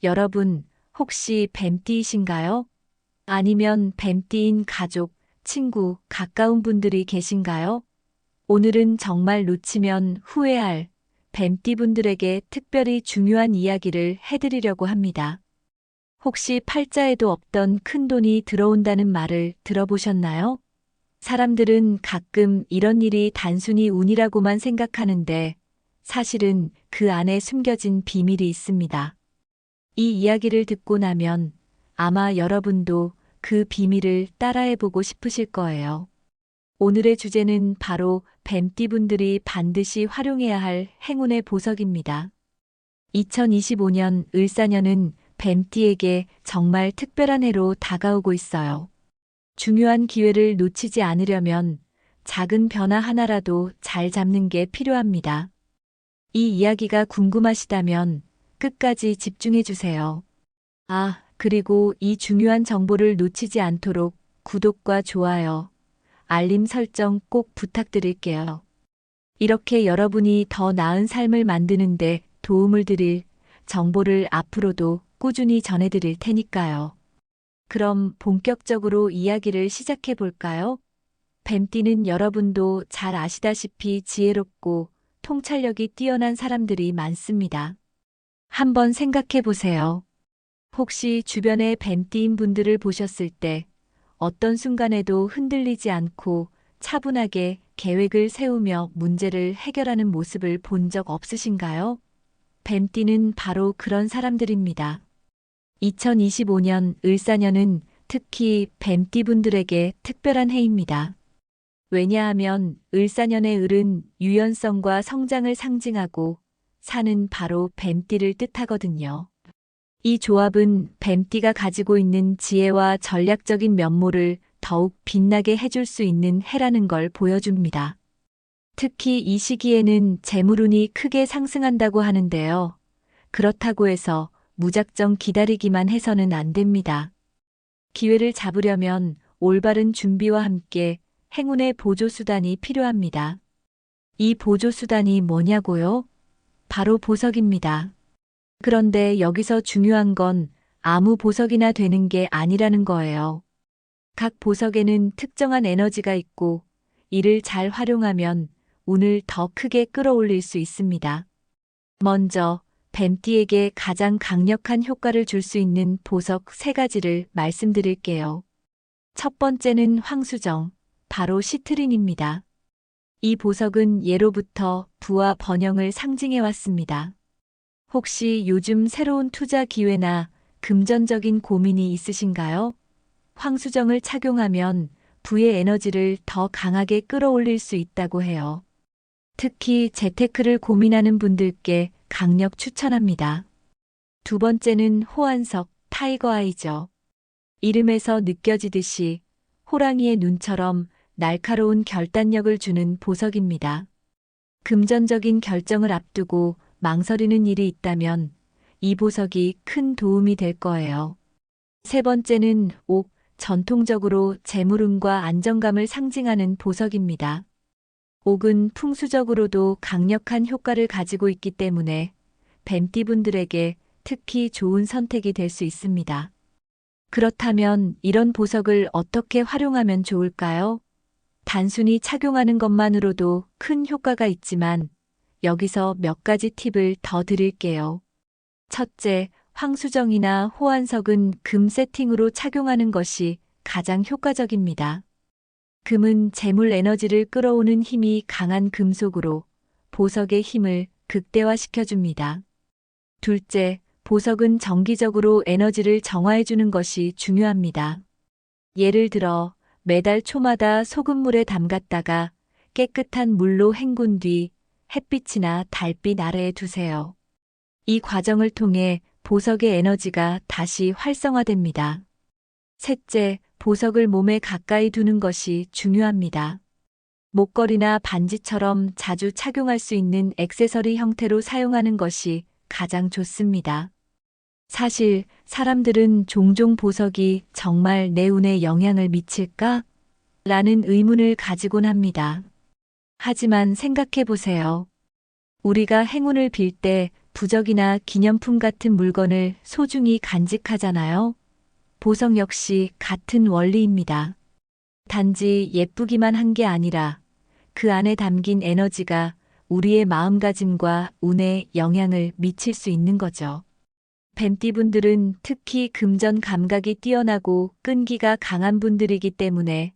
여러분, 혹시 뱀띠이신가요? 아니면 뱀띠인 가족, 친구, 가까운 분들이 계신가요? 오늘은 정말 놓치면 후회할 뱀띠 분들에게 특별히 중요한 이야기를 해드리려고 합니다. 혹시 팔자에도 없던 큰 돈이 들어온다는 말을 들어보셨나요? 사람들은 가끔 이런 일이 단순히 운이라고만 생각하는데 사실은 그 안에 숨겨진 비밀이 있습니다. 이 이야기를 듣고 나면 아마 여러분도 그 비밀을 따라해보고 싶으실 거예요. 오늘의 주제는 바로 뱀띠분들이 반드시 활용해야 할 행운의 보석입니다. 2025년 을사년은 뱀띠에게 정말 특별한 해로 다가오고 있어요. 중요한 기회를 놓치지 않으려면 작은 변화 하나라도 잘 잡는 게 필요합니다. 이 이야기가 궁금하시다면 끝까지 집중해 주세요. 그리고 이 중요한 정보를 놓치지 않도록 구독과 좋아요, 알림 설정 꼭 부탁드릴게요. 이렇게 여러분이 더 나은 삶을 만드는데 도움을 드릴 정보를 앞으로도 꾸준히 전해드릴 테니까요. 그럼 본격적으로 이야기를 시작해 볼까요? 뱀띠는 여러분도 잘 아시다시피 지혜롭고 통찰력이 뛰어난 사람들이 많습니다. 한번 생각해 보세요. 혹시 주변의 뱀띠인 분들을 보셨을 때 어떤 순간에도 흔들리지 않고 차분하게 계획을 세우며 문제를 해결하는 모습을 본 적 없으신가요? 뱀띠는 바로 그런 사람들입니다. 2025년 을사년은 특히 뱀띠분들에게 특별한 해입니다. 왜냐하면 을사년의 을은 유연성과 성장을 상징하고 사는 바로 뱀띠를 뜻하거든요. 이 조합은 뱀띠가 가지고 있는 지혜와 전략적인 면모를 더욱 빛나게 해줄 수 있는 해라는 걸 보여줍니다. 특히 이 시기에는 재물운이 크게 상승한다고 하는데요. 그렇다고 해서 무작정 기다리기만 해서는 안 됩니다. 기회를 잡으려면 올바른 준비와 함께 행운의 보조수단이 필요합니다. 이 보조수단이 뭐냐고요? 바로 보석입니다. 그런데 여기서 중요한 건 아무 보석이나 되는 게 아니라는 거예요. 각 보석에는 특정한 에너지가 있고 이를 잘 활용하면 운을 더 크게 끌어올릴 수 있습니다. 먼저 뱀띠에게 가장 강력한 효과를 줄 수 있는 보석 3가지를 말씀드릴게요. 첫 번째는 황수정, 바로 시트린입니다. 이 보석은 예로부터 부와 번영을 상징해 왔습니다. 혹시 요즘 새로운 투자 기회나 금전적인 고민이 있으신가요? 황수정을 착용하면 부의 에너지를 더 강하게 끌어올릴 수 있다고 해요. 특히 재테크를 고민하는 분들께 강력 추천합니다. 두 번째는 호환석, 타이거 아이죠. 이름에서 느껴지듯이 호랑이의 눈처럼 날카로운 결단력을 주는 보석입니다. 금전적인 결정을 앞두고 망설이는 일이 있다면 이 보석이 큰 도움이 될 거예요. 세 번째는 옥, 전통적으로 재물운과 안정감을 상징하는 보석입니다. 옥은 풍수적으로도 강력한 효과를 가지고 있기 때문에 뱀띠분들에게 특히 좋은 선택이 될 수 있습니다. 그렇다면 이런 보석을 어떻게 활용하면 좋을까요? 단순히 착용하는 것만으로도 큰 효과가 있지만 여기서 몇 가지 팁을 더 드릴게요. 첫째, 황수정이나 호환석은 금 세팅으로 착용하는 것이 가장 효과적입니다. 금은 재물 에너지를 끌어오는 힘이 강한 금속으로 보석의 힘을 극대화시켜줍니다. 둘째, 보석은 정기적으로 에너지를 정화해주는 것이 중요합니다. 예를 들어 매달 초마다 소금물에 담갔다가 깨끗한 물로 헹군 뒤 햇빛이나 달빛 아래에 두세요. 이 과정을 통해 보석의 에너지가 다시 활성화됩니다. 셋째, 보석을 몸에 가까이 두는 것이 중요합니다. 목걸이나 반지처럼 자주 착용할 수 있는 액세서리 형태로 사용하는 것이 가장 좋습니다. 사실 사람들은 종종 보석이 정말 내 운에 영향을 미칠까? 라는 의문을 가지곤 합니다. 하지만 생각해 보세요. 우리가 행운을 빌 때 부적이나 기념품 같은 물건을 소중히 간직하잖아요. 보석 역시 같은 원리입니다. 단지 예쁘기만 한 게 아니라 그 안에 담긴 에너지가 우리의 마음가짐과 운에 영향을 미칠 수 있는 거죠. 뱀띠분들은 특히 금전 감각이 뛰어나고 끈기가 강한 분들이기 때문에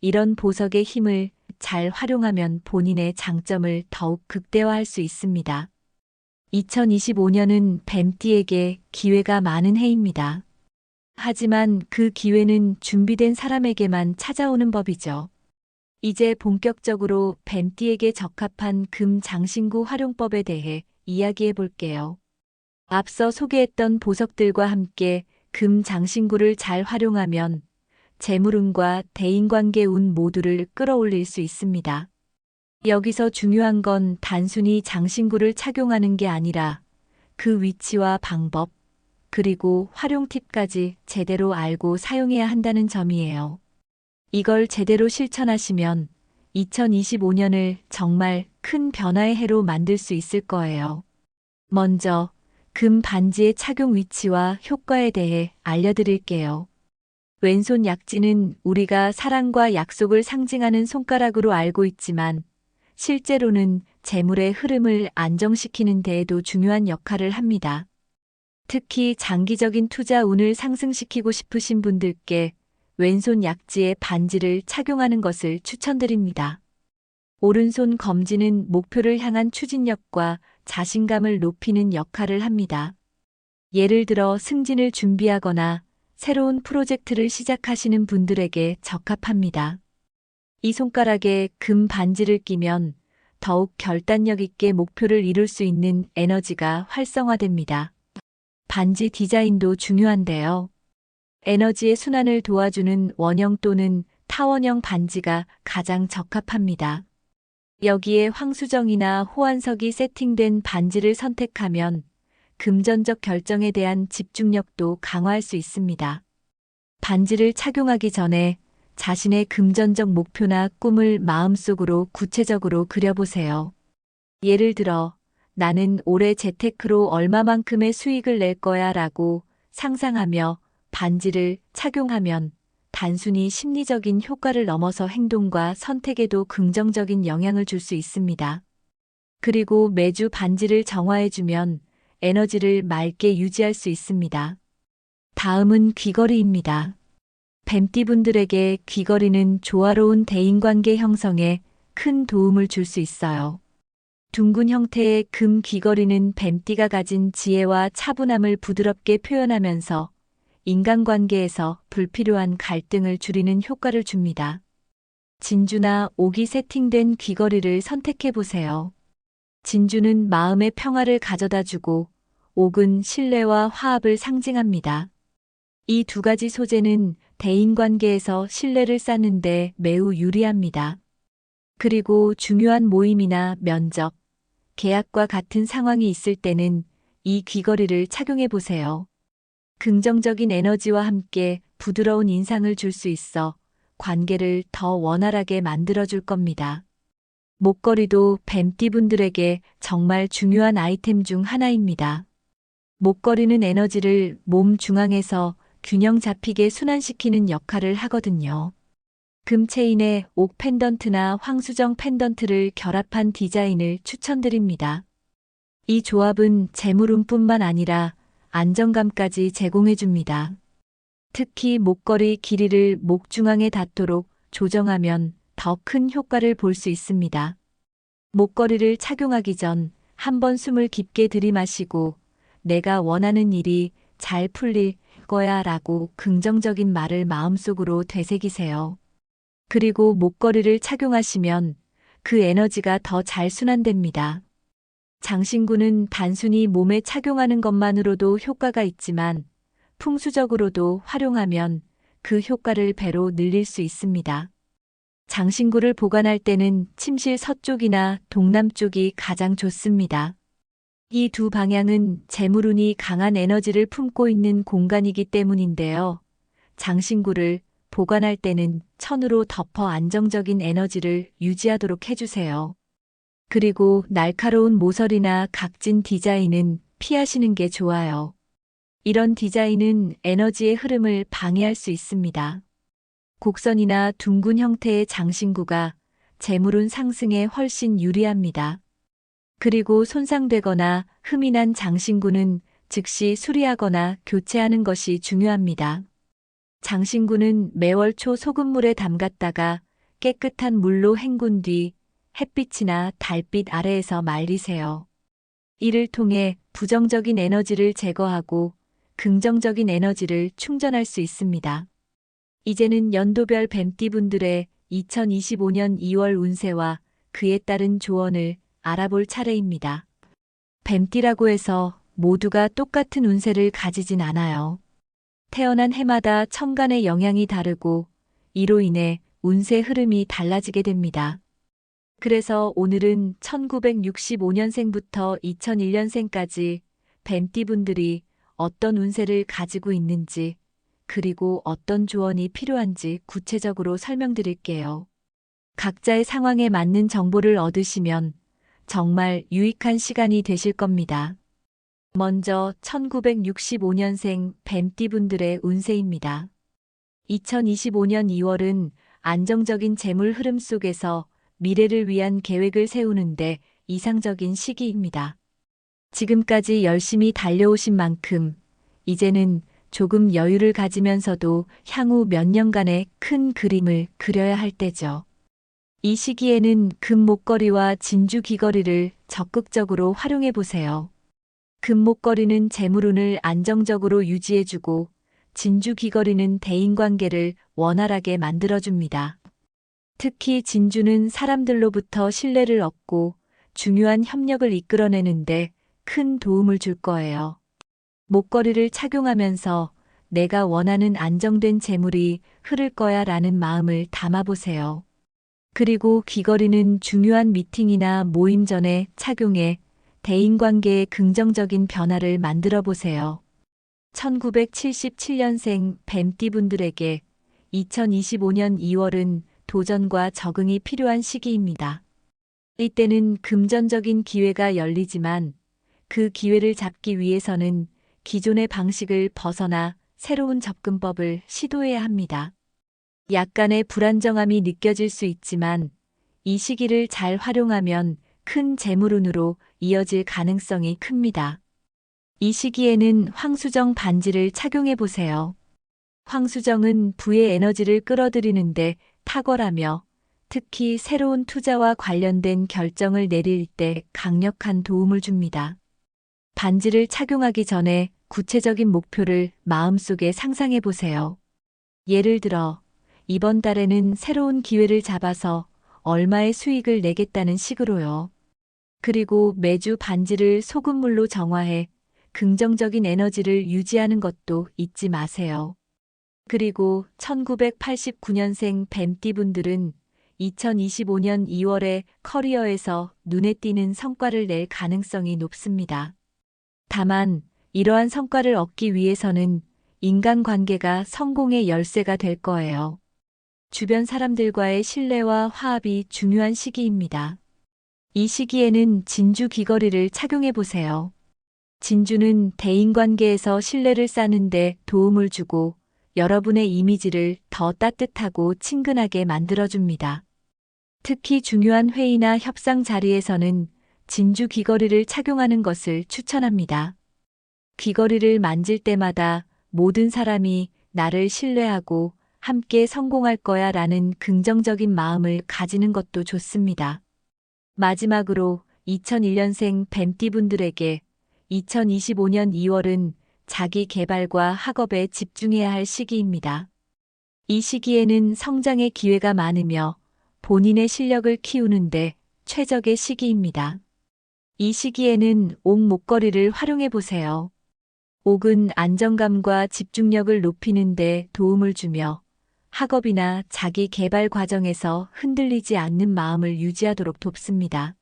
이런 보석의 힘을 잘 활용하면 본인의 장점을 더욱 극대화할 수 있습니다. 2025년은 뱀띠에게 기회가 많은 해입니다. 하지만 그 기회는 준비된 사람에게만 찾아오는 법이죠. 이제 본격적으로 뱀띠에게 적합한 금 장신구 활용법에 대해 이야기해 볼게요. 앞서 소개했던 보석들과 함께 금 장신구를 잘 활용하면 재물운과 대인관계 운 모두를 끌어올릴 수 있습니다. 여기서 중요한 건 단순히 장신구를 착용하는 게 아니라 그 위치와 방법, 그리고 활용 팁까지 제대로 알고 사용해야 한다는 점이에요. 이걸 제대로 실천하시면 2025년을 정말 큰 변화의 해로 만들 수 있을 거예요. 먼저 금 반지의 착용 위치와 효과에 대해 알려드릴게요. 왼손 약지는 우리가 사랑과 약속을 상징하는 손가락으로 알고 있지만 실제로는 재물의 흐름을 안정시키는 데에도 중요한 역할을 합니다. 특히 장기적인 투자 운을 상승시키고 싶으신 분들께 왼손 약지에 반지를 착용하는 것을 추천드립니다. 오른손 검지는 목표를 향한 추진력과 자신감을 높이는 역할을 합니다. 예를 들어 승진을 준비하거나 새로운 프로젝트를 시작하시는 분들에게 적합합니다. 이 손가락에 금 반지를 끼면 더욱 결단력 있게 목표를 이룰 수 있는 에너지가 활성화됩니다. 반지 디자인도 중요한데요. 에너지의 순환을 도와주는 원형 또는 타원형 반지가 가장 적합합니다. 여기에 황수정이나 호환석이 세팅된 반지를 선택하면 금전적 결정에 대한 집중력도 강화할 수 있습니다. 반지를 착용하기 전에 자신의 금전적 목표나 꿈을 마음속으로 구체적으로 그려보세요. 예를 들어, 나는 올해 재테크로 얼마만큼의 수익을 낼 거야 라고 상상하며 반지를 착용하면 단순히 심리적인 효과를 넘어서 행동과 선택에도 긍정적인 영향을 줄 수 있습니다. 그리고 매주 반지를 정화해주면 에너지를 맑게 유지할 수 있습니다. 다음은 귀걸이입니다. 뱀띠분들에게 귀걸이는 조화로운 대인관계 형성에 큰 도움을 줄 수 있어요. 둥근 형태의 금 귀걸이는 뱀띠가 가진 지혜와 차분함을 부드럽게 표현하면서 인간관계에서 불필요한 갈등을 줄이는 효과를 줍니다. 진주나 옥이 세팅된 귀걸이를 선택해 보세요. 진주는 마음의 평화를 가져다 주고 옥은 신뢰와 화합을 상징합니다. 이 두 가지 소재는 대인관계에서 신뢰를 쌓는데 매우 유리합니다. 그리고 중요한 모임이나 면접, 계약과 같은 상황이 있을 때는 이 귀걸이를 착용해 보세요. 긍정적인 에너지와 함께 부드러운 인상을 줄 수 있어 관계를 더 원활하게 만들어줄 겁니다. 목걸이도 뱀띠분들에게 정말 중요한 아이템 중 하나입니다. 목걸이는 에너지를 몸 중앙에서 균형 잡히게 순환시키는 역할을 하거든요. 금 체인에 옥 펜던트나 황수정 펜던트를 결합한 디자인을 추천드립니다. 이 조합은 재물운뿐만 아니라 안정감까지 제공해줍니다. 특히 목걸이 길이를 목 중앙에 닿도록 조정하면 더 큰 효과를 볼 수 있습니다. 목걸이를 착용하기 전 한번 숨을 깊게 들이마시고 내가 원하는 일이 잘 풀릴 거야 라고 긍정적인 말을 마음속으로 되새기세요. 그리고 목걸이를 착용하시면 그 에너지가 더 잘 순환됩니다. 장신구는 단순히 몸에 착용하는 것만으로도 효과가 있지만 풍수적으로도 활용하면 그 효과를 배로 늘릴 수 있습니다. 장신구를 보관할 때는 침실 서쪽이나 동남쪽이 가장 좋습니다. 이 두 방향은 재물운이 강한 에너지를 품고 있는 공간이기 때문인데요. 장신구를 보관할 때는 천으로 덮어 안정적인 에너지를 유지하도록 해주세요. 그리고 날카로운 모서리나 각진 디자인은 피하시는 게 좋아요. 이런 디자인은 에너지의 흐름을 방해할 수 있습니다. 곡선이나 둥근 형태의 장신구가 재물운 상승에 훨씬 유리합니다. 그리고 손상되거나 흠이 난 장신구는 즉시 수리하거나 교체하는 것이 중요합니다. 장신구는 매월 초 소금물에 담갔다가 깨끗한 물로 헹군 뒤 햇빛이나 달빛 아래에서 말리세요. 이를 통해 부정적인 에너지를 제거하고 긍정적인 에너지를 충전할 수 있습니다. 이제는 연도별 뱀띠분들의 2025년 2월 운세와 그에 따른 조언을 알아볼 차례입니다. 뱀띠라고 해서 모두가 똑같은 운세를 가지진 않아요. 태어난 해마다 천간의 영향이 다르고 이로 인해 운세 흐름이 달라지게 됩니다. 그래서 오늘은 1965년생부터 2001년생까지 뱀띠분들이 어떤 운세를 가지고 있는지 그리고 어떤 조언이 필요한지 구체적으로 설명드릴게요. 각자의 상황에 맞는 정보를 얻으시면 정말 유익한 시간이 되실 겁니다. 먼저 1965년생 뱀띠분들의 운세입니다. 2025년 2월은 안정적인 재물 흐름 속에서 미래를 위한 계획을 세우는데 이상적인 시기입니다. 지금까지 열심히 달려오신 만큼 이제는 조금 여유를 가지면서도 향후 몇 년간의 큰 그림을 그려야 할 때죠. 이 시기에는 금 목걸이와 진주 귀걸이를 적극적으로 활용해 보세요. 금 목걸이는 재물운을 안정적으로 유지해주고 진주 귀걸이는 대인관계를 원활하게 만들어줍니다. 특히 진주는 사람들로부터 신뢰를 얻고 중요한 협력을 이끌어내는데 큰 도움을 줄 거예요. 목걸이를 착용하면서 내가 원하는 안정된 재물이 흐를 거야 라는 마음을 담아보세요. 그리고 귀걸이는 중요한 미팅이나 모임 전에 착용해 대인관계에 긍정적인 변화를 만들어 보세요. 1977년생 뱀띠분들에게 2025년 2월은 도전과 적응이 필요한 시기입니다. 이때는 금전적인 기회가 열리지만 그 기회를 잡기 위해서는 기존의 방식을 벗어나 새로운 접근법을 시도해야 합니다. 약간의 불안정함이 느껴질 수 있지만 이 시기를 잘 활용하면 큰 재물운으로 이어질 가능성이 큽니다. 이 시기에는 황수정 반지를 착용해 보세요. 황수정은 부의 에너지를 끌어들이는데 탁월하며 특히 새로운 투자와 관련된 결정을 내릴 때 강력한 도움을 줍니다. 반지를 착용하기 전에 구체적인 목표를 마음속에 상상해 보세요. 예를 들어, 이번 달에는 새로운 기회를 잡아서 얼마의 수익을 내겠다는 식으로요. 그리고 매주 반지를 소금물로 정화해 긍정적인 에너지를 유지하는 것도 잊지 마세요. 그리고 1989년생 뱀띠분들은 2025년 2월에 커리어에서 눈에 띄는 성과를 낼 가능성이 높습니다. 다만 이러한 성과를 얻기 위해서는 인간관계가 성공의 열쇠가 될 거예요. 주변 사람들과의 신뢰와 화합이 중요한 시기입니다. 이 시기에는 진주 귀걸이를 착용해 보세요. 진주는 대인관계에서 신뢰를 쌓는데 도움을 주고 여러분의 이미지를 더 따뜻하고 친근하게 만들어줍니다. 특히 중요한 회의나 협상 자리에서는 진주 귀걸이를 착용하는 것을 추천합니다. 귀걸이를 만질 때마다 모든 사람이 나를 신뢰하고 함께 성공할 거야 라는 긍정적인 마음을 가지는 것도 좋습니다. 마지막으로 2001년생 뱀띠분들에게 2025년 2월은 자기 개발과 학업에 집중해야 할 시기입니다. 이 시기에는 성장의 기회가 많으며 본인의 실력을 키우는데 최적의 시기입니다. 이 시기에는 옥 목걸이를 활용해 보세요. 옥은 안정감과 집중력을 높이는 데 도움을 주며 학업이나 자기 개발 과정에서 흔들리지 않는 마음을 유지하도록 돕습니다.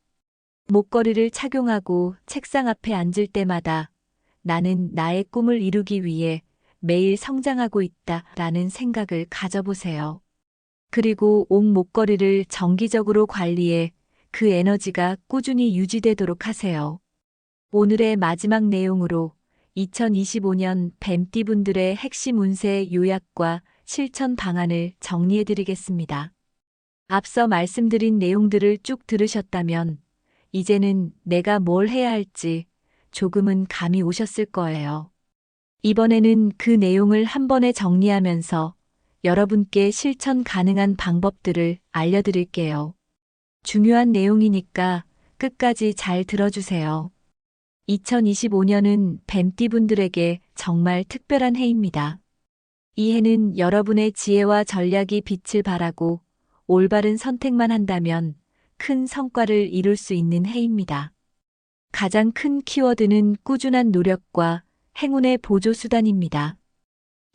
목걸이를 착용하고 책상 앞에 앉을 때마다 나는 나의 꿈을 이루기 위해 매일 성장하고 있다라는 생각을 가져보세요. 그리고 옥 목걸이를 정기적으로 관리해 그 에너지가 꾸준히 유지되도록 하세요. 오늘의 마지막 내용으로 2025년 뱀띠분들의 핵심 운세 요약과 실천 방안을 정리해 드리겠습니다. 앞서 말씀드린 내용들을 쭉 들으셨다면 이제는 내가 뭘 해야 할지 조금은 감이 오셨을 거예요. 이번에는 그 내용을 한 번에 정리하면서 여러분께 실천 가능한 방법들을 알려드릴게요. 중요한 내용이니까 끝까지 잘 들어주세요. 2025년은 뱀띠분들에게 정말 특별한 해입니다. 이 해는 여러분의 지혜와 전략이 빛을 발하고 올바른 선택만 한다면 큰 성과를 이룰 수 있는 해입니다. 가장 큰 키워드는 꾸준한 노력과 행운의 보조수단입니다.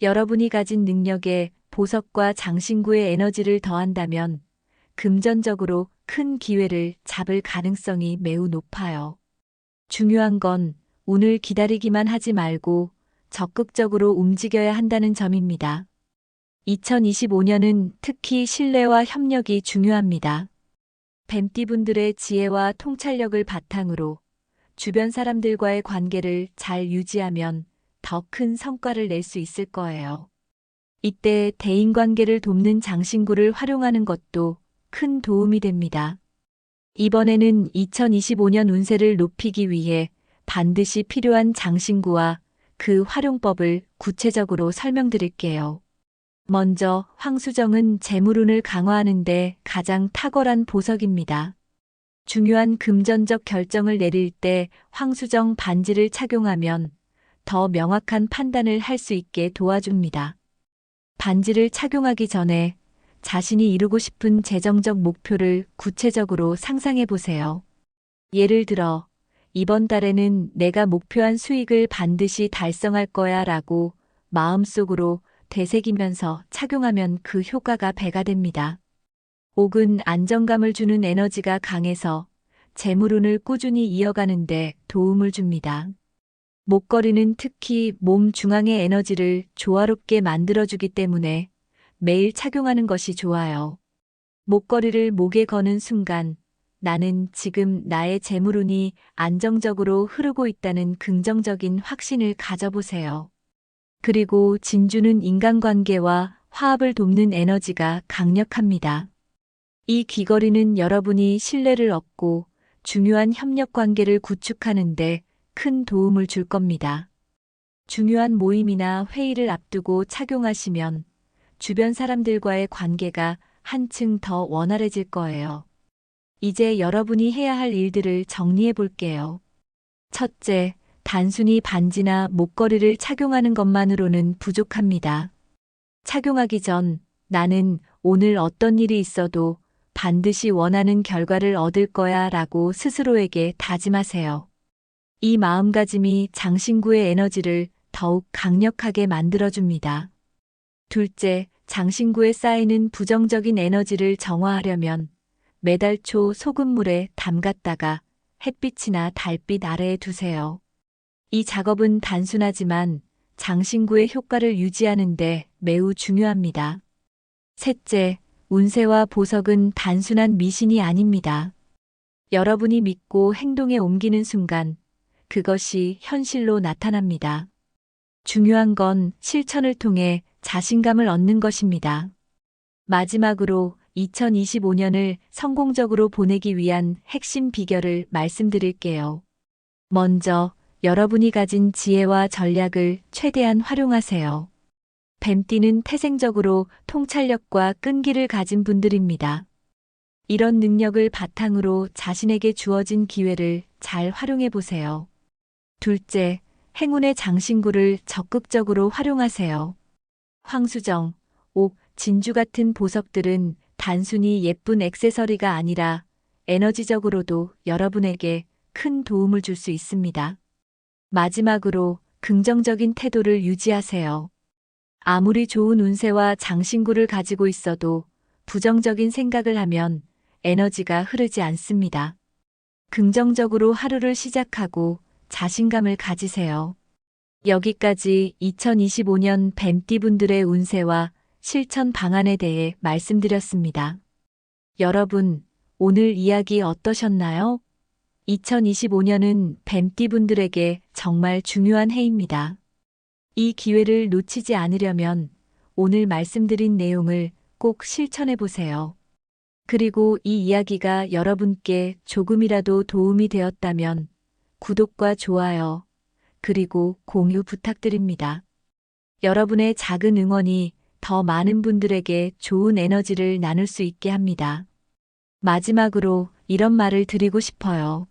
여러분이 가진 능력에 보석과 장신구의 에너지를 더한다면 금전적으로 큰 기회를 잡을 가능성이 매우 높아요. 중요한 건 운을 기다리기만 하지 말고 적극적으로 움직여야 한다는 점입니다. 2025년은 특히 신뢰와 협력이 중요합니다. 뱀띠분들의 지혜와 통찰력을 바탕으로 주변 사람들과의 관계를 잘 유지하면 더 큰 성과를 낼 수 있을 거예요. 이때 대인관계를 돕는 장신구를 활용하는 것도 큰 도움이 됩니다. 이번에는 2025년 운세를 높이기 위해 반드시 필요한 장신구와 그 활용법을 구체적으로 설명드릴게요. 먼저 황수정은 재물운을 강화하는 데 가장 탁월한 보석입니다. 중요한 금전적 결정을 내릴 때 황수정 반지를 착용하면 더 명확한 판단을 할 수 있게 도와줍니다. 반지를 착용하기 전에 자신이 이루고 싶은 재정적 목표를 구체적으로 상상해 보세요. 예를 들어, 이번 달에는 내가 목표한 수익을 반드시 달성할 거야 라고 마음속으로 되새기면서 착용하면 그 효과가 배가 됩니다. 옥은 안정감을 주는 에너지가 강해서 재물운을 꾸준히 이어가는데 도움을 줍니다. 목걸이는 특히 몸 중앙의 에너지를 조화롭게 만들어주기 때문에 매일 착용하는 것이 좋아요. 목걸이를 목에 거는 순간 나는 지금 나의 재물운이 안정적으로 흐르고 있다는 긍정적인 확신을 가져보세요. 그리고 진주는 인간관계와 화합을 돕는 에너지가 강력합니다. 이 귀걸이는 여러분이 신뢰를 얻고 중요한 협력 관계를 구축하는데 큰 도움을 줄 겁니다. 중요한 모임이나 회의를 앞두고 착용하시면 주변 사람들과의 관계가 한층 더 원활해질 거예요. 이제 여러분이 해야 할 일들을 정리해 볼게요. 첫째, 단순히 반지나 목걸이를 착용하는 것만으로는 부족합니다. 착용하기 전 나는 오늘 어떤 일이 있어도 반드시 원하는 결과를 얻을 거야 라고 스스로에게 다짐하세요. 이 마음가짐이 장신구의 에너지를 더욱 강력하게 만들어줍니다. 둘째, 장신구에 쌓이는 부정적인 에너지를 정화하려면 매달 초 소금물에 담갔다가 햇빛이나 달빛 아래에 두세요. 이 작업은 단순하지만 장신구의 효과를 유지하는데 매우 중요합니다. 셋째, 운세와 보석은 단순한 미신이 아닙니다. 여러분이 믿고 행동에 옮기는 순간 그것이 현실로 나타납니다. 중요한 건 실천을 통해 자신감을 얻는 것입니다. 마지막으로 2025년을 성공적으로 보내기 위한 핵심 비결을 말씀드릴게요. 먼저 여러분이 가진 지혜와 전략을 최대한 활용하세요. 뱀띠는 태생적으로 통찰력과 끈기를 가진 분들입니다. 이런 능력을 바탕으로 자신에게 주어진 기회를 잘 활용해 보세요. 둘째, 행운의 장신구를 적극적으로 활용하세요. 황수정, 옥, 진주 같은 보석들은 단순히 예쁜 액세서리가 아니라 에너지적으로도 여러분에게 큰 도움을 줄 수 있습니다. 마지막으로 긍정적인 태도를 유지하세요. 아무리 좋은 운세와 장신구를 가지고 있어도 부정적인 생각을 하면 에너지가 흐르지 않습니다. 긍정적으로 하루를 시작하고 자신감을 가지세요. 여기까지 2025년 뱀띠분들의 운세와 실천 방안에 대해 말씀드렸습니다. 여러분, 오늘 이야기 어떠셨나요? 2025년은 뱀띠분들에게 정말 중요한 해입니다. 이 기회를 놓치지 않으려면 오늘 말씀드린 내용을 꼭 실천해 보세요. 그리고 이 이야기가 여러분께 조금이라도 도움이 되었다면 구독과 좋아요, 그리고 공유 부탁드립니다. 여러분의 작은 응원이 더 많은 분들에게 좋은 에너지를 나눌 수 있게 합니다. 마지막으로 이런 말을 드리고 싶어요.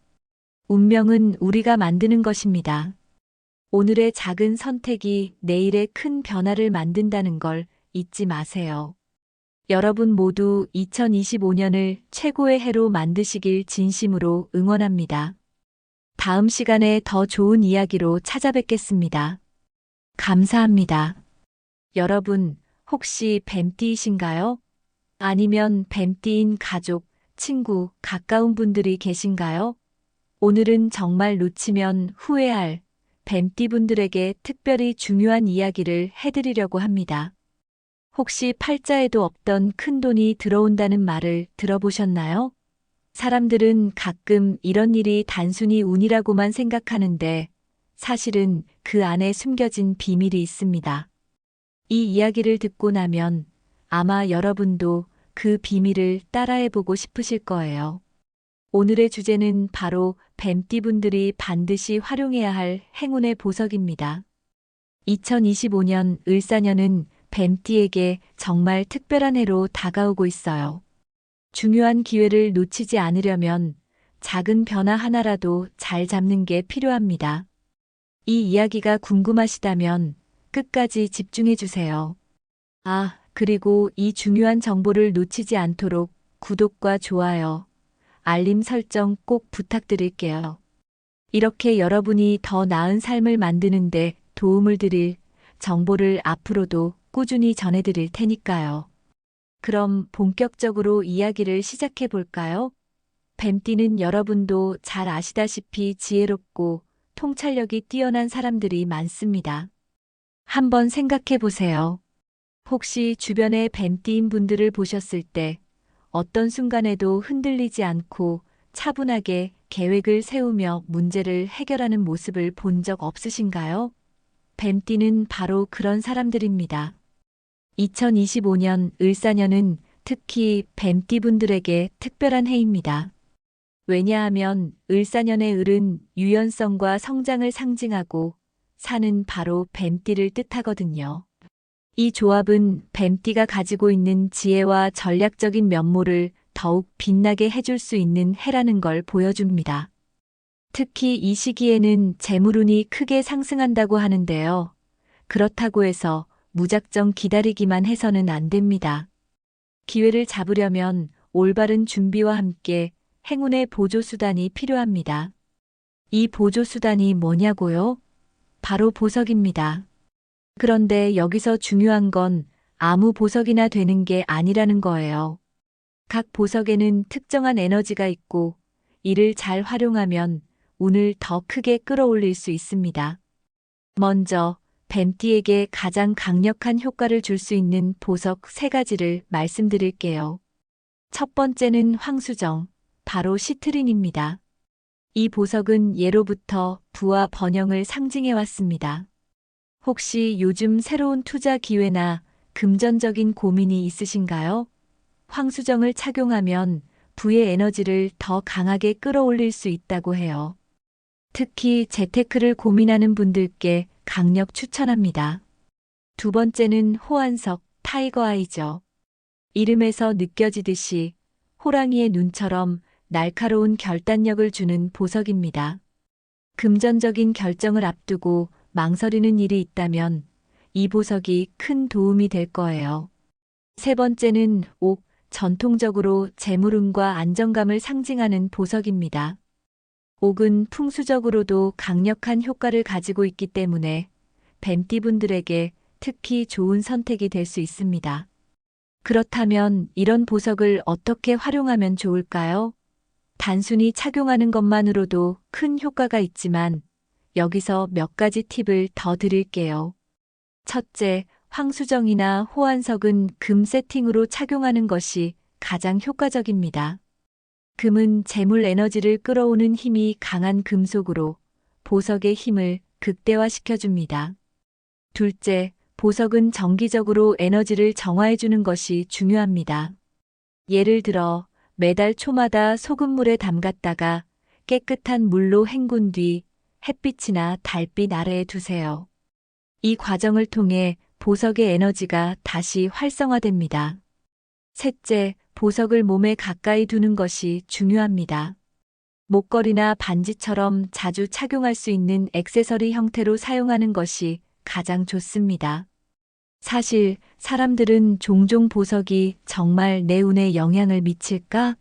운명은 우리가 만드는 것입니다. 오늘의 작은 선택이 내일의 큰 변화를 만든다는 걸 잊지 마세요. 여러분 모두 2025년을 최고의 해로 만드시길 진심으로 응원합니다. 다음 시간에 더 좋은 이야기로 찾아뵙겠습니다. 감사합니다. 여러분, 혹시 뱀띠이신가요? 아니면 뱀띠인 가족, 친구, 가까운 분들이 계신가요? 오늘은 정말 놓치면 후회할 뱀띠분들에게 특별히 중요한 이야기를 해드리려고 합니다. 혹시 팔자에도 없던 큰돈이 들어온다는 말을 들어보셨나요? 사람들은 가끔 이런 일이 단순히 운이라고만 생각하는데 사실은 그 안에 숨겨진 비밀이 있습니다. 이 이야기를 듣고 나면 아마 여러분도 그 비밀을 따라해보고 싶으실 거예요. 오늘의 주제는 바로 뱀띠분들이 반드시 활용해야 할 행운의 보석입니다. 2025년 을사년은 뱀띠에게 정말 특별한 해로 다가오고 있어요. 중요한 기회를 놓치지 않으려면 작은 변화 하나라도 잘 잡는 게 필요합니다. 이 이야기가 궁금하시다면 끝까지 집중해 주세요. 그리고 이 중요한 정보를 놓치지 않도록 구독과 좋아요, 알림 설정 꼭 부탁드릴게요. 이렇게 여러분이 더 나은 삶을 만드는데 도움을 드릴 정보를 앞으로도 꾸준히 전해드릴 테니까요. 그럼 본격적으로 이야기를 시작해 볼까요? 뱀띠는 여러분도 잘 아시다시피 지혜롭고 통찰력이 뛰어난 사람들이 많습니다. 한번 생각해 보세요. 혹시 주변의 뱀띠인 분들을 보셨을 때 어떤 순간에도 흔들리지 않고 차분하게 계획을 세우며 문제를 해결하는 모습을 본 적 없으신가요? 뱀띠는 바로 그런 사람들입니다. 2025년 을사년은 특히 뱀띠분들에게 특별한 해입니다. 왜냐하면 을사년의 을은 유연성과 성장을 상징하고 사는 바로 뱀띠를 뜻하거든요. 이 조합은 뱀띠가 가지고 있는 지혜와 전략적인 면모를 더욱 빛나게 해줄 수 있는 해라는 걸 보여줍니다. 특히 이 시기에는 재물운이 크게 상승한다고 하는데요. 그렇다고 해서 무작정 기다리기만 해서는 안 됩니다. 기회를 잡으려면 올바른 준비와 함께 행운의 보조수단이 필요합니다. 이 보조수단이 뭐냐고요? 바로 보석입니다. 그런데 여기서 중요한 건 아무 보석이나 되는 게 아니라는 거예요. 각 보석에는 특정한 에너지가 있고 이를 잘 활용하면 운을 더 크게 끌어올릴 수 있습니다. 먼저 뱀띠에게 가장 강력한 효과를 줄 수 있는 보석 3가지를 말씀드릴게요. 첫 번째는 황수정, 바로 시트린입니다. 이 보석은 예로부터 부와 번영을 상징해 왔습니다. 혹시 요즘 새로운 투자 기회나 금전적인 고민이 있으신가요? 황수정을 착용하면 부의 에너지를 더 강하게 끌어올릴 수 있다고 해요. 특히 재테크를 고민하는 분들께 강력 추천합니다. 두 번째는 호환석, 타이거 아이죠. 이름에서 느껴지듯이 호랑이의 눈처럼 날카로운 결단력을 주는 보석입니다. 금전적인 결정을 앞두고 망설이는 일이 있다면 이 보석이 큰 도움이 될 거예요. 세 번째는 옥, 전통적으로 재물운과 안정감을 상징하는 보석입니다. 옥은 풍수적으로도 강력한 효과를 가지고 있기 때문에 뱀띠분들에게 특히 좋은 선택이 될 수 있습니다. 그렇다면 이런 보석을 어떻게 활용하면 좋을까요? 단순히 착용하는 것만으로도 큰 효과가 있지만 여기서 몇 가지 팁을 더 드릴게요. 첫째, 황수정이나 호환석은 금 세팅으로 착용하는 것이 가장 효과적입니다. 금은 재물 에너지를 끌어오는 힘이 강한 금속으로 보석의 힘을 극대화시켜줍니다. 둘째, 보석은 정기적으로 에너지를 정화해주는 것이 중요합니다. 예를 들어 매달 초마다 소금물에 담갔다가 깨끗한 물로 헹군 뒤 햇빛이나 달빛 아래에 두세요. 이 과정을 통해 보석의 에너지가 다시 활성화됩니다. 셋째, 보석을 몸에 가까이 두는 것이 중요합니다. 목걸이나 반지처럼 자주 착용할 수 있는 액세서리 형태로 사용하는 것이 가장 좋습니다. 사실 사람들은 종종 보석이 정말 내 운에 영향을 미칠까?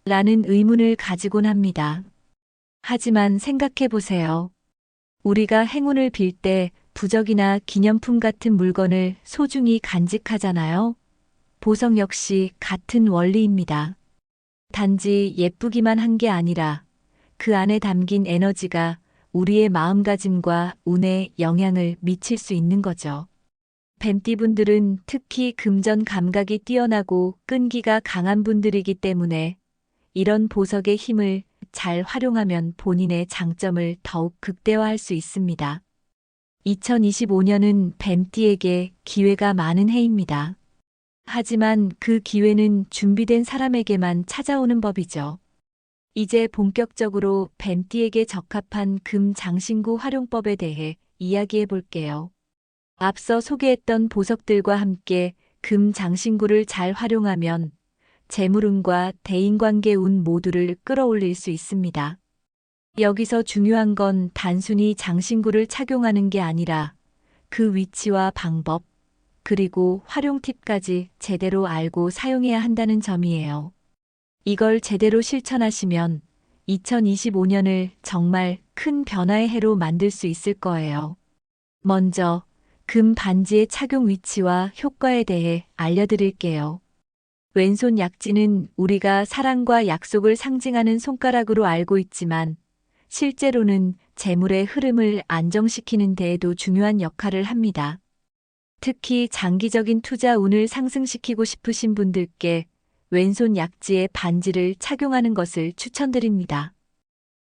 라는 의문을 가지곤 합니다. 하지만 생각해 보세요. 우리가 행운을 빌 때 부적이나 기념품 같은 물건을 소중히 간직하잖아요. 보석 역시 같은 원리입니다. 단지 예쁘기만 한 게 아니라 그 안에 담긴 에너지가 우리의 마음가짐과 운에 영향을 미칠 수 있는 거죠. 뱀띠분들은 특히 금전 감각이 뛰어나고 끈기가 강한 분들이기 때문에 이런 보석의 힘을 잘 활용하면 본인의 장점을 더욱 극대화할 수 있습니다. 2025년은 뱀띠에게 기회가 많은 해입니다. 하지만 그 기회는 준비된 사람에게만 찾아오는 법이죠. 이제 본격적으로 뱀띠에게 적합한 금 장신구 활용법에 대해 이야기해 볼게요. 앞서 소개했던 보석들과 함께 금 장신구를 잘 활용하면 재물운과 대인관계 운 모두를 끌어올릴 수 있습니다. 여기서 중요한 건 단순히 장신구를 착용하는 게 아니라 그 위치와 방법, 그리고 활용 팁까지 제대로 알고 사용해야 한다는 점이에요. 이걸 제대로 실천하시면 2025년을 정말 큰 변화의 해로 만들 수 있을 거예요. 먼저 금 반지의 착용 위치와 효과에 대해 알려드릴게요. 왼손 약지는 우리가 사랑과 약속을 상징하는 손가락으로 알고 있지만 실제로는 재물의 흐름을 안정시키는 데에도 중요한 역할을 합니다. 특히 장기적인 투자 운을 상승시키고 싶으신 분들께 왼손 약지에 반지를 착용하는 것을 추천드립니다.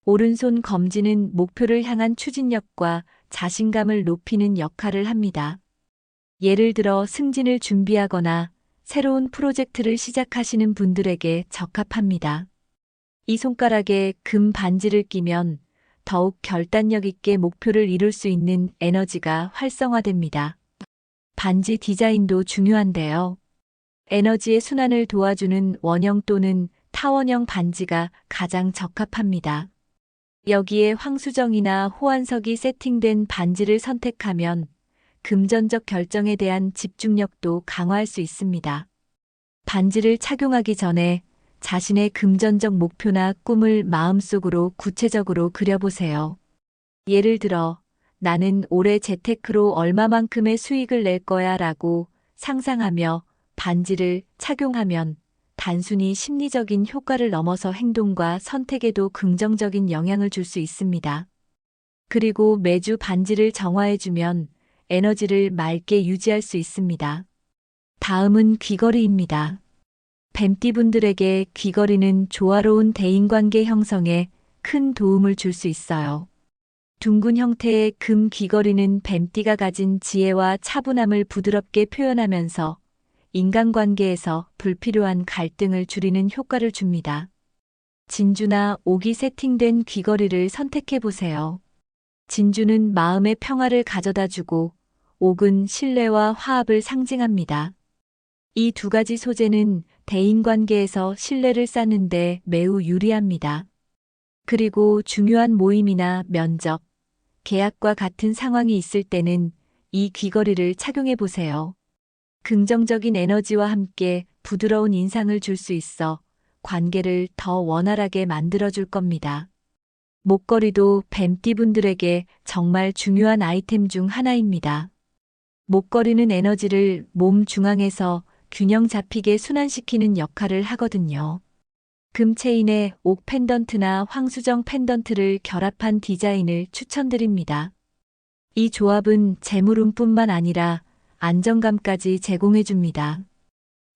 오른손 검지는 목표를 향한 추진력과 자신감을 높이는 역할을 합니다. 예를 들어 승진을 준비하거나 새로운 프로젝트를 시작하시는 분들에게 적합합니다. 이 손가락에 금 반지를 끼면 더욱 결단력 있게 목표를 이룰 수 있는 에너지가 활성화됩니다. 반지 디자인도 중요한데요. 에너지의 순환을 도와주는 원형 또는 타원형 반지가 가장 적합합니다. 여기에 황수정이나 호환석이 세팅된 반지를 선택하면 금전적 결정에 대한 집중력도 강화할 수 있습니다. 반지를 착용하기 전에 자신의 금전적 목표나 꿈을 마음속으로 구체적으로 그려보세요. 예를 들어, 나는 올해 재테크로 얼마만큼의 수익을 낼 거야 라고 상상하며 반지를 착용하면 단순히 심리적인 효과를 넘어서 행동과 선택에도 긍정적인 영향을 줄 수 있습니다. 그리고 매주 반지를 정화해주면 에너지를 맑게 유지할 수 있습니다. 다음은 귀걸이입니다. 뱀띠분들에게 귀걸이는 조화로운 대인관계 형성에 큰 도움을 줄 수 있어요. 둥근 형태의 금 귀걸이는 뱀띠가 가진 지혜와 차분함을 부드럽게 표현하면서 인간관계에서 불필요한 갈등을 줄이는 효과를 줍니다. 진주나 옥이 세팅된 귀걸이를 선택해 보세요. 진주는 마음의 평화를 가져다 주고 옥은 신뢰와 화합을 상징합니다. 이 두 가지 소재는 대인관계에서 신뢰를 쌓는데 매우 유리합니다. 그리고 중요한 모임이나 면접, 계약과 같은 상황이 있을 때는 이 귀걸이를 착용해 보세요. 긍정적인 에너지와 함께 부드러운 인상을 줄 수 있어 관계를 더 원활하게 만들어줄 겁니다. 목걸이도 뱀띠분들에게 정말 중요한 아이템 중 하나입니다. 목걸이는 에너지를 몸 중앙에서 균형 잡히게 순환시키는 역할을 하거든요. 금 체인에 옥 펜던트나 황수정 펜던트를 결합한 디자인을 추천드립니다. 이 조합은 재물운뿐만 아니라 안정감까지 제공해줍니다.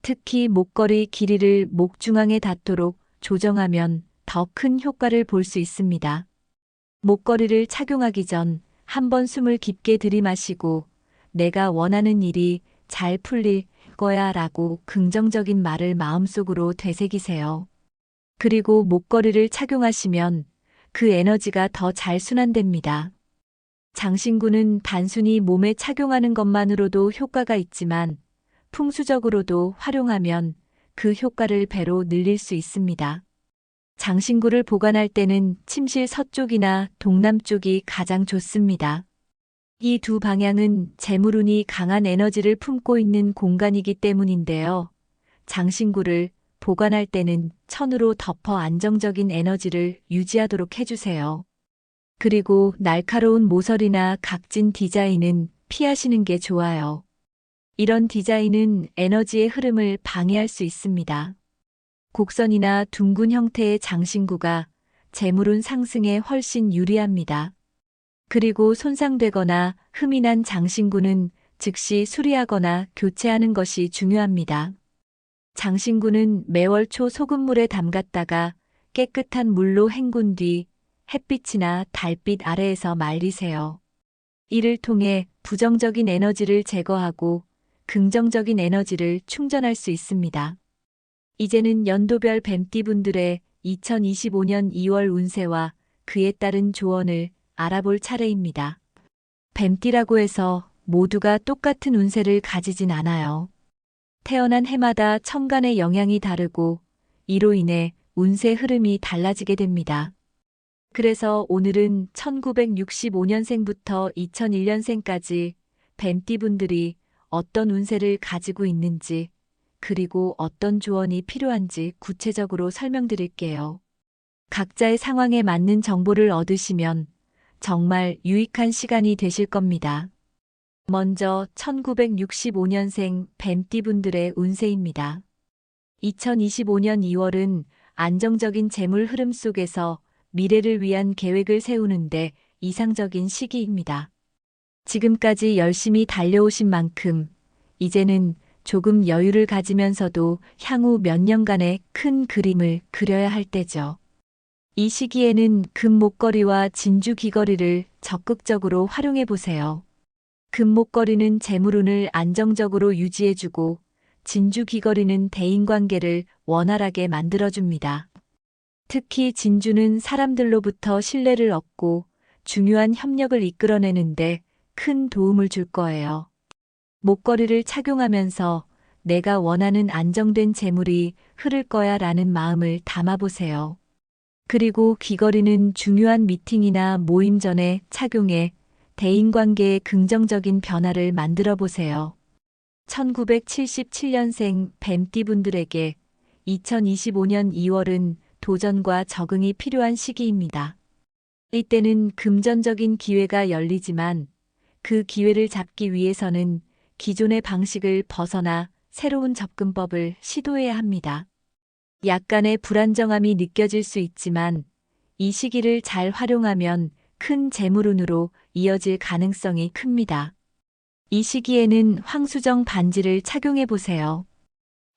특히 목걸이 길이를 목 중앙에 닿도록 조정하면 더 큰 효과를 볼 수 있습니다. 목걸이를 착용하기 전 한번 숨을 깊게 들이마시고 내가 원하는 일이 잘 풀릴 거야 라고 긍정적인 말을 마음속으로 되새기세요. 그리고 목걸이를 착용하시면 그 에너지가 더 잘 순환됩니다. 장신구는 단순히 몸에 착용하는 것만으로도 효과가 있지만 풍수적으로도 활용하면 그 효과를 배로 늘릴 수 있습니다. 장신구를 보관할 때는 침실 서쪽이나 동남쪽이 가장 좋습니다. 이 두 방향은 재물운이 강한 에너지를 품고 있는 공간이기 때문인데요. 장신구를 보관할 때는 천으로 덮어 안정적인 에너지를 유지하도록 해주세요. 그리고 날카로운 모서리나 각진 디자인은 피하시는 게 좋아요. 이런 디자인은 에너지의 흐름을 방해할 수 있습니다. 곡선이나 둥근 형태의 장신구가 재물운 상승에 훨씬 유리합니다. 그리고 손상되거나 흠이 난 장신구는 즉시 수리하거나 교체하는 것이 중요합니다. 장신구는 매월 초 소금물에 담갔다가 깨끗한 물로 헹군 뒤 햇빛이나 달빛 아래에서 말리세요. 이를 통해 부정적인 에너지를 제거하고 긍정적인 에너지를 충전할 수 있습니다. 이제는 연도별 뱀띠분들의 2025년 2월 운세와 그에 따른 조언을 알아볼 차례입니다. 뱀띠라고 해서 모두가 똑같은 운세를 가지진 않아요. 태어난 해마다 천간의 영향이 다르고 이로 인해 운세 흐름이 달라지게 됩니다. 그래서 오늘은 1965년생부터 2001년생까지 뱀띠분들이 어떤 운세를 가지고 있는지 그리고 어떤 조언이 필요한지 구체적으로 설명드릴게요. 각자의 상황에 맞는 정보를 얻으시면 정말 유익한 시간이 되실 겁니다. 먼저 1965년생 뱀띠분들의 운세입니다. 2025년 2월은 안정적인 재물 흐름 속에서 미래를 위한 계획을 세우는데 이상적인 시기입니다. 지금까지 열심히 달려오신 만큼 이제는 조금 여유를 가지면서도 향후 몇 년간의 큰 그림을 그려야 할 때죠. 이 시기에는 금 목걸이와 진주 귀걸이를 적극적으로 활용해 보세요. 금 목걸이는 재물운을 안정적으로 유지해주고 진주 귀걸이는 대인관계를 원활하게 만들어줍니다. 특히 진주는 사람들로부터 신뢰를 얻고 중요한 협력을 이끌어내는데 큰 도움을 줄 거예요. 목걸이를 착용하면서 내가 원하는 안정된 재물이 흐를 거야 라는 마음을 담아보세요. 그리고 귀걸이는 중요한 미팅이나 모임 전에 착용해 대인관계에 긍정적인 변화를 만들어 보세요. 1977년생 뱀띠분들에게 2025년 2월은 도전과 적응이 필요한 시기입니다. 이때는 금전적인 기회가 열리지만 그 기회를 잡기 위해서는 기존의 방식을 벗어나 새로운 접근법을 시도해야 합니다. 약간의 불안정함이 느껴질 수 있지만 이 시기를 잘 활용하면 큰 재물운으로 이어질 가능성이 큽니다. 이 시기에는 황수정 반지를 착용해 보세요.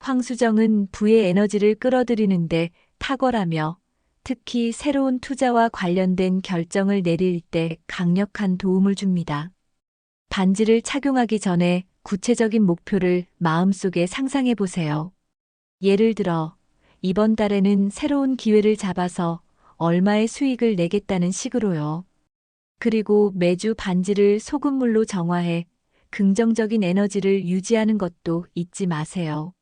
황수정은 부의 에너지를 끌어들이는데 탁월하며 특히 새로운 투자와 관련된 결정을 내릴 때 강력한 도움을 줍니다. 반지를 착용하기 전에 구체적인 목표를 마음속에 상상해 보세요. 예를 들어, 이번 달에는 새로운 기회를 잡아서 얼마의 수익을 내겠다는 식으로요. 그리고 매주 반지를 소금물로 정화해 긍정적인 에너지를 유지하는 것도 잊지 마세요.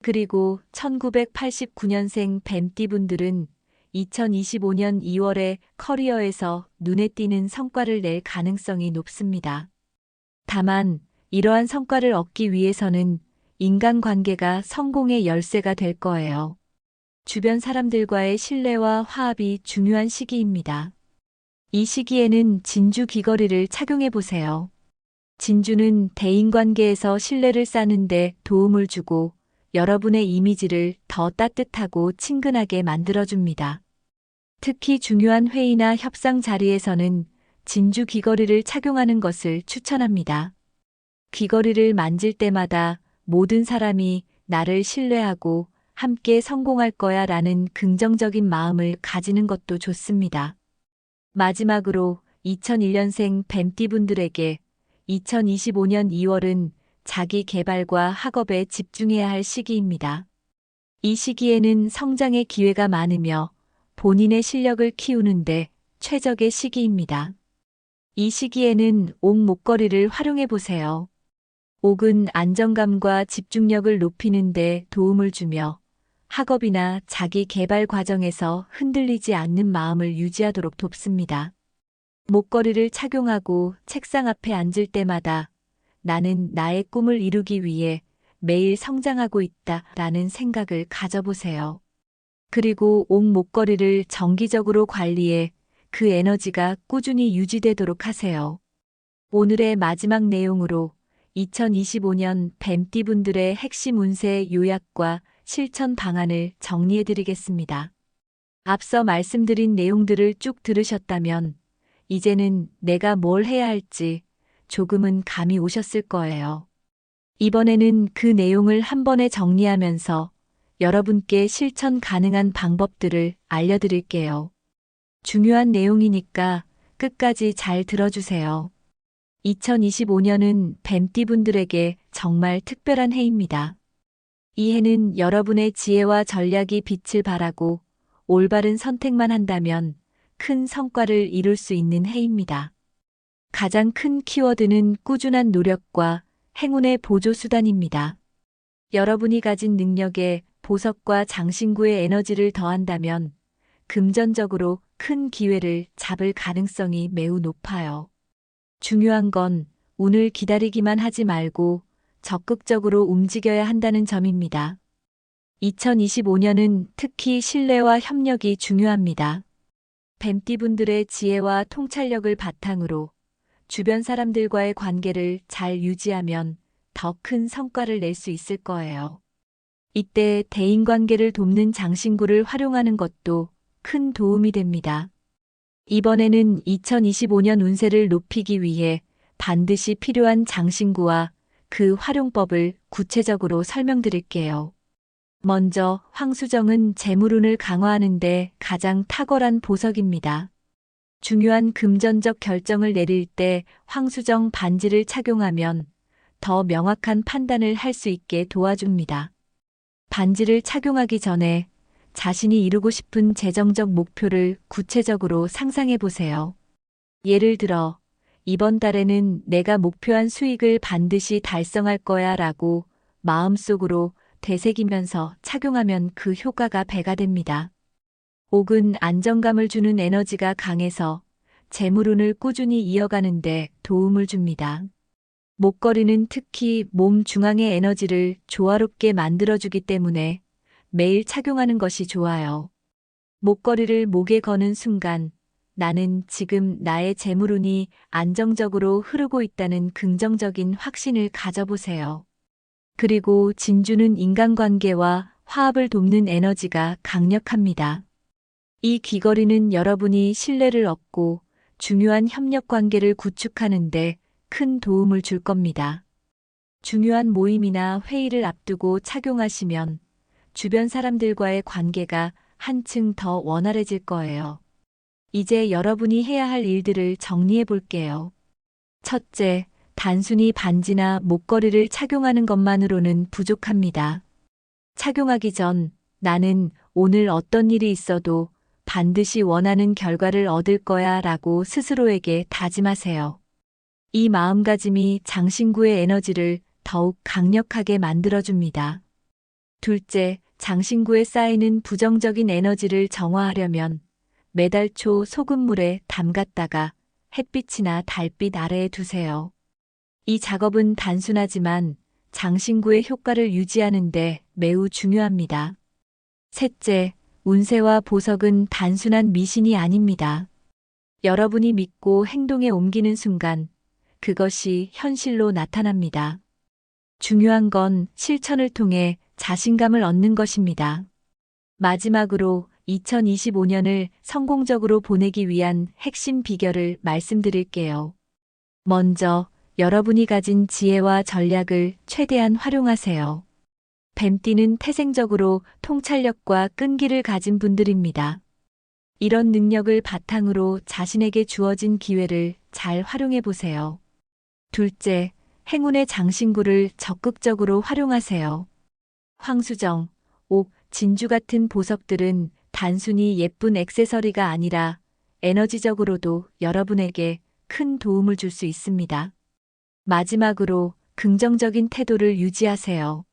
그리고 1989년생 뱀띠분들은 2025년 2월에 커리어에서 눈에 띄는 성과를 낼 가능성이 높습니다. 다만 이러한 성과를 얻기 위해서는 인간관계가 성공의 열쇠가 될 거예요. 주변 사람들과의 신뢰와 화합이 중요한 시기입니다. 이 시기에는 진주 귀걸이를 착용해 보세요. 진주는 대인관계에서 신뢰를 쌓는데 도움을 주고 여러분의 이미지를 더 따뜻하고 친근하게 만들어줍니다. 특히 중요한 회의나 협상 자리에서는 진주 귀걸이를 착용하는 것을 추천합니다. 귀걸이를 만질 때마다 모든 사람이 나를 신뢰하고 함께 성공할 거야 라는 긍정적인 마음을 가지는 것도 좋습니다. 마지막으로 2001년생 뱀띠분들에게 2025년 2월은 자기 개발과 학업에 집중해야 할 시기입니다. 이 시기에는 성장의 기회가 많으며 본인의 실력을 키우는데 최적의 시기입니다. 이 시기에는 옥 목걸이를 활용해 보세요. 옥은 안정감과 집중력을 높이는 데 도움을 주며 학업이나 자기 개발 과정에서 흔들리지 않는 마음을 유지하도록 돕습니다. 목걸이를 착용하고 책상 앞에 앉을 때마다 나는 나의 꿈을 이루기 위해 매일 성장하고 있다라는 생각을 가져보세요. 그리고 옥 목걸이를 정기적으로 관리해 그 에너지가 꾸준히 유지되도록 하세요. 오늘의 마지막 내용으로 2025년 뱀띠분들의 핵심 운세 요약과 실천 방안을 정리해 드리겠습니다. 앞서 말씀드린 내용들을 쭉 들으셨다면 이제는 내가 뭘 해야 할지 조금은 감이 오셨을 거예요. 이번에는 그 내용을 한 번에 정리하면서 여러분께 실천 가능한 방법들을 알려드릴게요. 중요한 내용이니까 끝까지 잘 들어주세요. 2025년은 뱀띠분들에게 정말 특별한 해입니다. 이 해는 여러분의 지혜와 전략이 빛을 발하고 올바른 선택만 한다면 큰 성과를 이룰 수 있는 해입니다. 가장 큰 키워드는 꾸준한 노력과 행운의 보조수단입니다. 여러분이 가진 능력에 보석과 장신구의 에너지를 더한다면 금전적으로 큰 기회를 잡을 가능성이 매우 높아요. 중요한 건 운을 기다리기만 하지 말고 적극적으로 움직여야 한다는 점입니다. 2025년은 특히 신뢰와 협력이 중요합니다. 뱀띠분들의 지혜와 통찰력을 바탕으로 주변 사람들과의 관계를 잘 유지하면 더 큰 성과를 낼 수 있을 거예요. 이때 대인관계를 돕는 장신구를 활용하는 것도 큰 도움이 됩니다. 이번에는 2025년 운세를 높이기 위해 반드시 필요한 장신구와 그 활용법을 구체적으로 설명드릴게요. 먼저 황수정은 재물운을 강화하는 데 가장 탁월한 보석입니다. 중요한 금전적 결정을 내릴 때 황수정 반지를 착용하면 더 명확한 판단을 할 수 있게 도와줍니다. 반지를 착용하기 전에 자신이 이루고 싶은 재정적 목표를 구체적으로 상상해 보세요. 예를 들어, 이번 달에는 내가 목표한 수익을 반드시 달성할 거야 라고 마음속으로 되새기면서 착용하면 그 효과가 배가 됩니다. 옥은 안정감을 주는 에너지가 강해서 재물운을 꾸준히 이어가는 데 도움을 줍니다. 목걸이는 특히 몸 중앙의 에너지를 조화롭게 만들어주기 때문에 매일 착용하는 것이 좋아요. 목걸이를 목에 거는 순간 나는 지금 나의 재물운이 안정적으로 흐르고 있다는 긍정적인 확신을 가져보세요. 그리고 진주는 인간관계와 화합을 돕는 에너지가 강력합니다. 이 귀걸이는 여러분이 신뢰를 얻고 중요한 협력 관계를 구축하는데 큰 도움을 줄 겁니다. 중요한 모임이나 회의를 앞두고 착용하시면 주변 사람들과의 관계가 한층 더 원활해질 거예요. 이제 여러분이 해야 할 일들을 정리해 볼게요. 첫째, 단순히 반지나 목걸이를 착용하는 것만으로는 부족합니다. 착용하기 전 나는 오늘 어떤 일이 있어도 반드시 원하는 결과를 얻을 거야 라고 스스로에게 다짐하세요. 이 마음가짐이 장신구의 에너지를 더욱 강력하게 만들어줍니다. 둘째, 장신구에 쌓이는 부정적인 에너지를 정화하려면 매달 초 소금물에 담갔다가 햇빛이나 달빛 아래에 두세요. 이 작업은 단순하지만 장신구의 효과를 유지하는 데 매우 중요합니다. 셋째, 운세와 보석은 단순한 미신이 아닙니다. 여러분이 믿고 행동에 옮기는 순간 그것이 현실로 나타납니다. 중요한 건 실천을 통해 자신감을 얻는 것입니다. 마지막으로 2025년을 성공적으로 보내기 위한 핵심 비결을 말씀드릴게요. 먼저 여러분이 가진 지혜와 전략을 최대한 활용하세요. 뱀띠는 태생적으로 통찰력과 끈기를 가진 분들입니다. 이런 능력을 바탕으로 자신에게 주어진 기회를 잘 활용해 보세요. 둘째, 행운의 장신구를 적극적으로 활용하세요. 황수정, 옥, 진주 같은 보석들은 단순히 예쁜 액세서리가 아니라 에너지적으로도 여러분에게 큰 도움을 줄 수 있습니다. 마지막으로 긍정적인 태도를 유지하세요.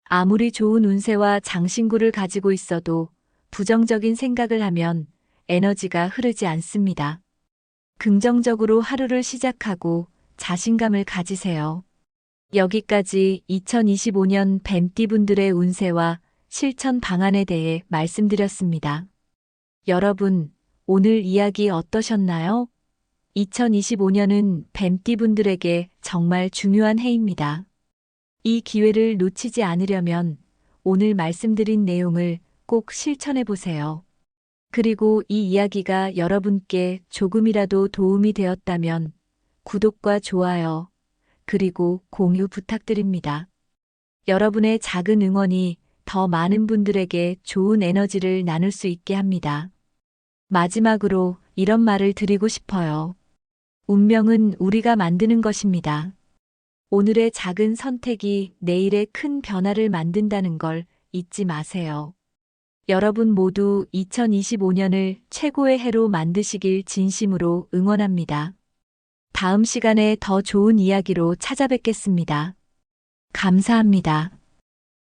아무리 좋은 운세와 장신구를 가지고 있어도 부정적인 생각을 하면 에너지가 흐르지 않습니다. 긍정적으로 하루를 시작하고 자신감을 가지세요. 여기까지 2025년 뱀띠분들의 운세와 실천 방안에 대해 말씀드렸습니다. 여러분, 오늘 이야기 어떠셨나요? 2025년은 뱀띠분들에게 정말 중요한 해입니다. 이 기회를 놓치지 않으려면 오늘 말씀드린 내용을 꼭 실천해 보세요. 그리고 이 이야기가 여러분께 조금이라도 도움이 되었다면 구독과 좋아요, 그리고 공유 부탁드립니다. 여러분의 작은 응원이 더 많은 분들에게 좋은 에너지를 나눌 수 있게 합니다. 마지막으로 이런 말을 드리고 싶어요. 운명은 우리가 만드는 것입니다. 오늘의 작은 선택이 내일의 큰 변화를 만든다는 걸 잊지 마세요. 여러분 모두 2025년을 최고의 해로 만드시길 진심으로 응원합니다. 다음 시간에 더 좋은 이야기로 찾아뵙겠습니다. 감사합니다.